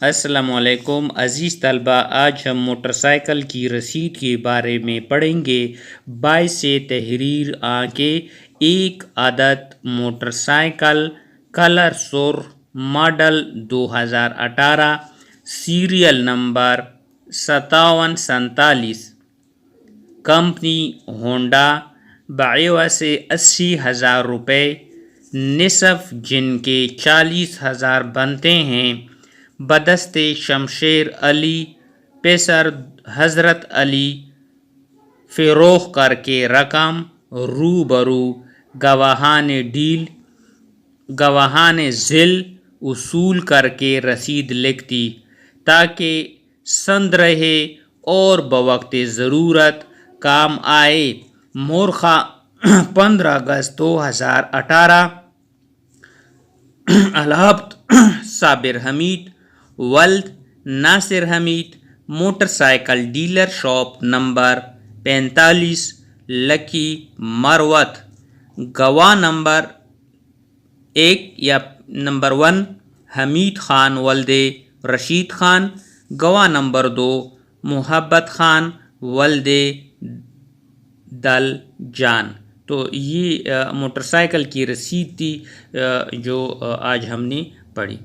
السلام علیکم عزیز طلبہ، آج ہم موٹر سائیکل کی رسید کے بارے میں پڑھیں گے۔ باعث تحریر کے ایک عدد موٹر سائیکل کلر سرخ، model 2018، serial number 5747، company Honda, بعیوہ سے 80,000 روپے، نصف جن کے 40,000 بنتے ہیں، بدست شمشیر علی، پیسر حضرت علی، فروخت کر کے رقم روبرو گواہان ذل وصول کر کے رسید لکھتی تاکہ سند رہے اور بوقت ضرورت کام آئے۔ مورخہ 15 اگست 2018، الہبت صابر حمید، ولد Nasir Hamid, motorcycle dealer shop number 45، Lakki Marwat, گواہ نمبر 1 حمید خان ولد رشید خان، گواہ نمبر 2 محبت خان ولد دل جان۔ تو یہ موٹر سائیکل کی رسید تھی جو آج ہم نے پڑھی۔